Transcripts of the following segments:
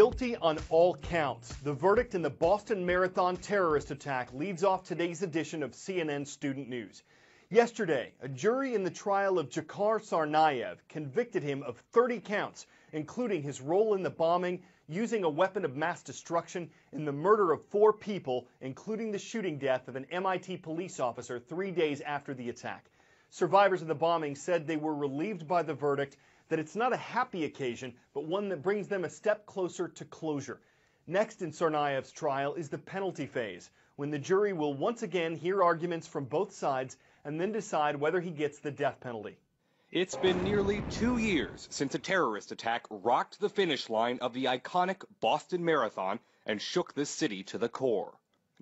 guilty on all counts. The verdict in the Boston Marathon terrorist attack leads off today's edition of CNN Student News. Yesterday, a jury in the trial of Dzhokhar Tsarnaev convicted him of 30 counts, including his role in the bombing, using a weapon of mass destruction, and the murder of 4 people, including the shooting death of an MIT police officer 3 days after the attack. Survivors of the bombing said they were relieved by the verdict, that it's not a happy occasion, but one that brings them a step closer to closure. Next in Tsarnaev's trial is the penalty phase, when the jury will once again hear arguments from both sides and then decide whether he gets the death penalty. It's been nearly 2 years since a terrorist attack rocked the finish line of the iconic Boston Marathon and shook the city to the core.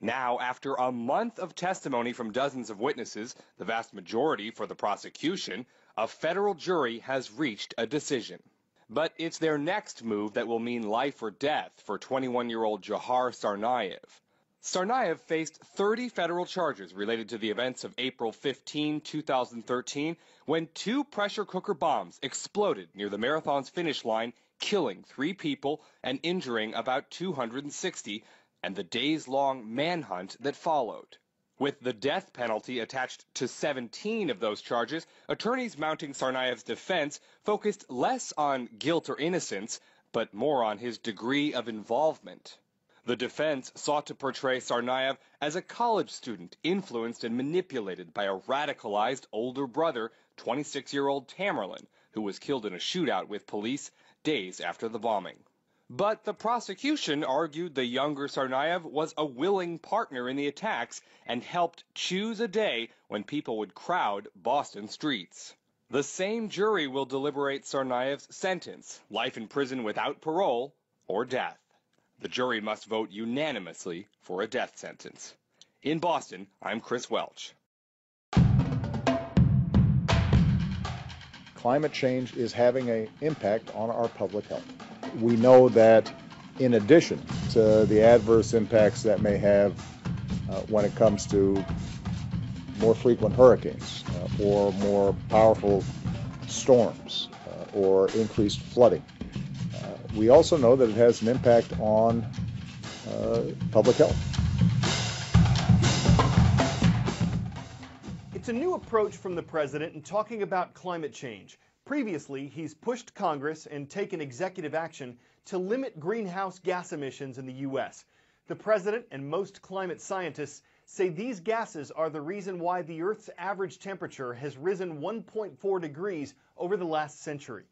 Now, after a month of testimony from dozens of witnesses, the vast majority for the prosecution, a federal jury has reached a decision. But it's their next move that will mean life or death for 21-year-old Dzhokhar Tsarnaev. Tsarnaev faced 30 federal charges related to the events of April 15, 2013, when 2 pressure cooker bombs exploded near the marathon's finish line, killing 3 people and injuring about 260, and the days-long manhunt that followed. With the death penalty attached to 17 of those charges, attorneys mounting Tsarnaev's defense focused less on guilt or innocence, but more on his degree of involvement. The defense sought to portray Tsarnaev as a college student influenced and manipulated by a radicalized older brother, 26-year-old Tamerlan, who was killed in a shootout with police days after the bombing. But the prosecution argued the younger Tsarnaev was a willing partner in the attacks and helped choose a day when people would crowd Boston streets. The same jury will deliberate Tsarnaev's sentence, life in prison without parole or death. The jury must vote unanimously for a death sentence. In Boston, I'm Chris Welch. Climate change is having an impact on our public health. We know that in addition to the adverse impacts that may have when it comes to more frequent hurricanes or more powerful storms or increased flooding, we also know that it has an impact on public health. It's a new approach from the president in talking about climate change. Previously, he's pushed Congress and taken executive action to limit greenhouse gas emissions in the U.S. The president and most climate scientists say these gases are the reason why the Earth's average temperature has risen 1.4 degrees over the last century.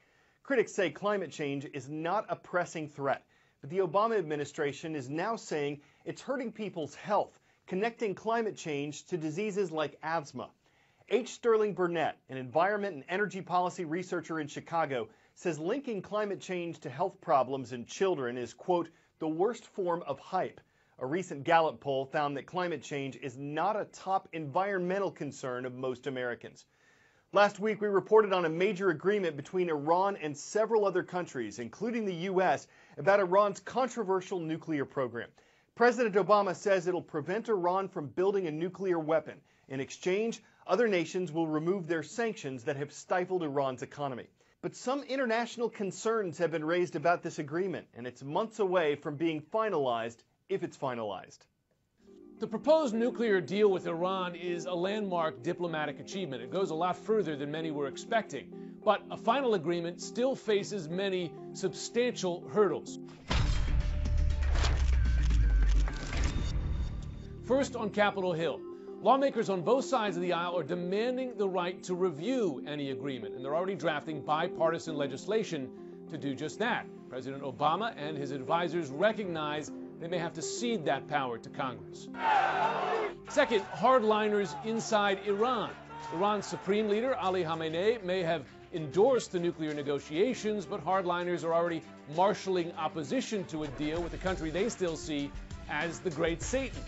Critics say climate change is not a pressing threat, but the Obama administration is now saying it's hurting people's health, connecting climate change to diseases like asthma. H. Sterling Burnett, an environment and energy policy researcher in Chicago, says linking climate change to health problems in children is, quote, the worst form of hype. A recent Gallup poll found that climate change is not a top environmental concern of most Americans. Last week, we reported on a major agreement between Iran and several other countries, including the U.S., about Iran's controversial nuclear program. President Obama says it'll prevent Iran from building a nuclear weapon. In exchange, other nations will remove their sanctions that have stifled Iran's economy. But some international concerns have been raised about this agreement, and it's months away from being finalized, if it's finalized. The proposed nuclear deal with Iran is a landmark diplomatic achievement. It goes a lot further than many were expecting. But a final agreement still faces many substantial hurdles. First, on Capitol Hill. Lawmakers on both sides of the aisle are demanding the right to review any agreement, and they're already drafting bipartisan legislation to do just that. President Obama and his advisors recognize they may have to cede that power to Congress. Second, hardliners inside Iran. Iran's supreme leader, Ali Khamenei, may have endorsed the nuclear negotiations, but hardliners are already marshaling opposition to a deal with a country they still see as the Great Satan.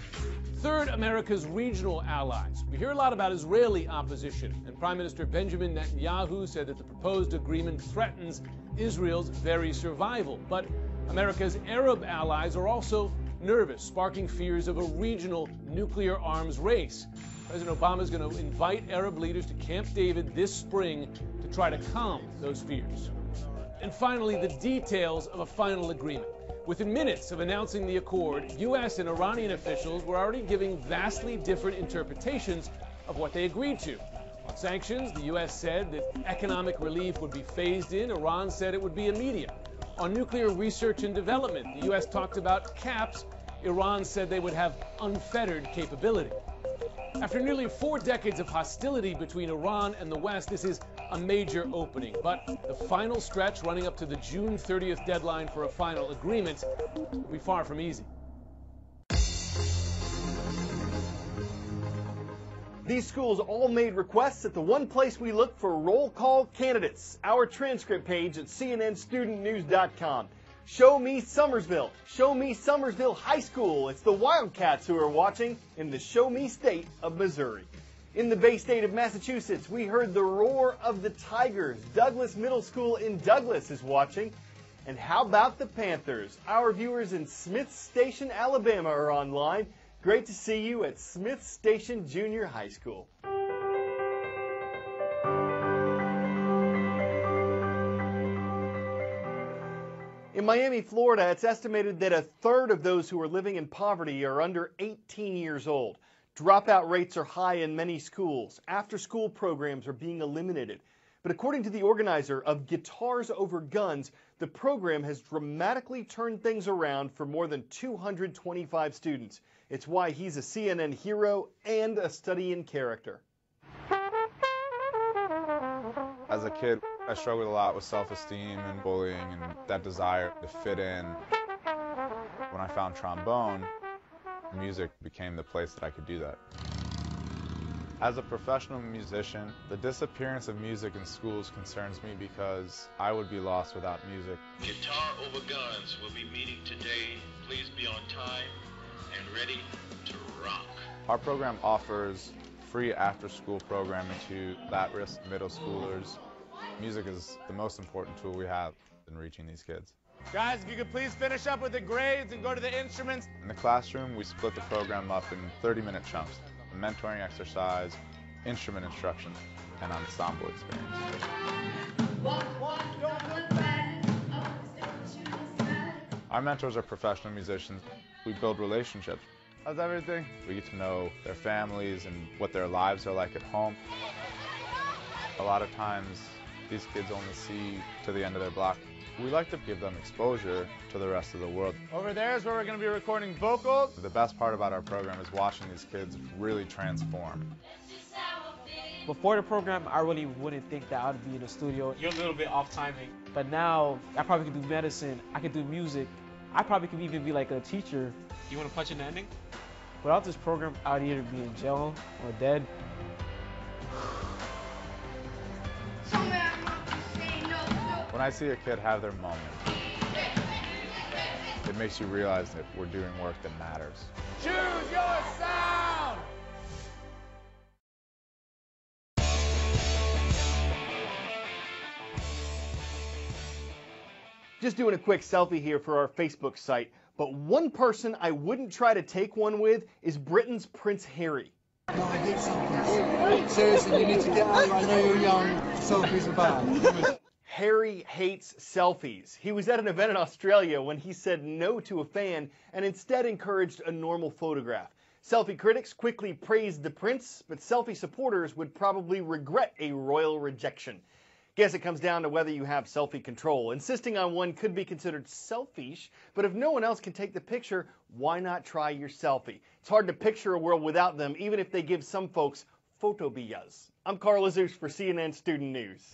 Third, America's regional allies. We hear a lot about Israeli opposition, and Prime Minister Benjamin Netanyahu said that the proposed agreement threatens Israel's very survival. But America's Arab allies are also nervous, sparking fears of a regional nuclear arms race. President Obama is going to invite Arab leaders to Camp David this spring to try to calm those fears. And finally, the details of a final agreement. Within minutes of announcing the accord, U.S. and Iranian officials were already giving vastly different interpretations of what they agreed to. On sanctions, the U.S. said that economic relief would be phased in. Iran said it would be immediate. On nuclear research and development, the U.S. talked about caps. Iran said they would have unfettered capability. After nearly 4 decades of hostility between Iran and the West, this is a major opening. But the final stretch, running up to the June 30th deadline for a final agreement, will be far from easy. These schools all made requests at the one place we look for roll call candidates, our transcript page at cnnstudentnews.com. Show me Summersville. Show me Summersville High School. It's the Wildcats who are watching in the Show Me state of Missouri. In the Bay State of Massachusetts, we heard the roar of the Tigers. Douglas Middle School in Douglas is watching. And how about the Panthers? Our viewers in Smith Station, Alabama are online. Great to see you at Smith Station Junior High School. In Miami, Florida, it's estimated that a third of those who are living in poverty are under 18 years old. Dropout rates are high in many schools. After-school programs are being eliminated. But according to the organizer of Guitars Over Guns, the program has dramatically turned things around for more than 225 students. It's why he's a CNN hero and a study in character. As a kid, I struggled a lot with self-esteem and bullying and that desire to fit in. When I found trombone, music became the place that I could do that. As a professional musician, the disappearance of music in schools concerns me because I would be lost without music. Guitar Over Guns will be meeting today. Please be on time and ready to rock. Our program offers free after-school programming to at-risk middle schoolers. Music is the most important tool we have in reaching these kids. Guys, if you could please finish up with the grades and go to the instruments. In the classroom, we split the program up in 30-minute chunks. A mentoring exercise, instrument instruction, and ensemble experience. Our mentors are professional musicians. We build relationships. How's everything? We get to know their families and what their lives are like at home. A lot of times, these kids only see to the end of their block. We like to give them exposure to the rest of the world. Over there is where we're going to be recording vocals. The best part about our program is watching these kids really transform. Before the program, I really wouldn't think that I would be in the studio. You're a little bit off timing. But now, I probably could do medicine, I could do music. I probably could even be like a teacher. You want to punch in the ending? Without this program, I'd either be in jail or dead. When I see a kid have their moment, it makes you realize that we're doing work that matters. Choose your sound! Just doing a quick selfie here for our Facebook site, but one person I wouldn't try to take one with is Britain's Prince Harry. No, I hate selfies. Seriously, you need to get out. I know you're young. Selfies are bad. Harry hates selfies. He was at an event in Australia when he said no to a fan and instead encouraged a normal photograph. Selfie critics quickly praised the prince, but selfie supporters would probably regret a royal rejection. Guess it comes down to whether you have selfie control. Insisting on one could be considered selfish, but if no one else can take the picture, why not try your selfie? It's hard to picture a world without them, even if they give some folks photobias. I'm Carl Azus for CNN Student News.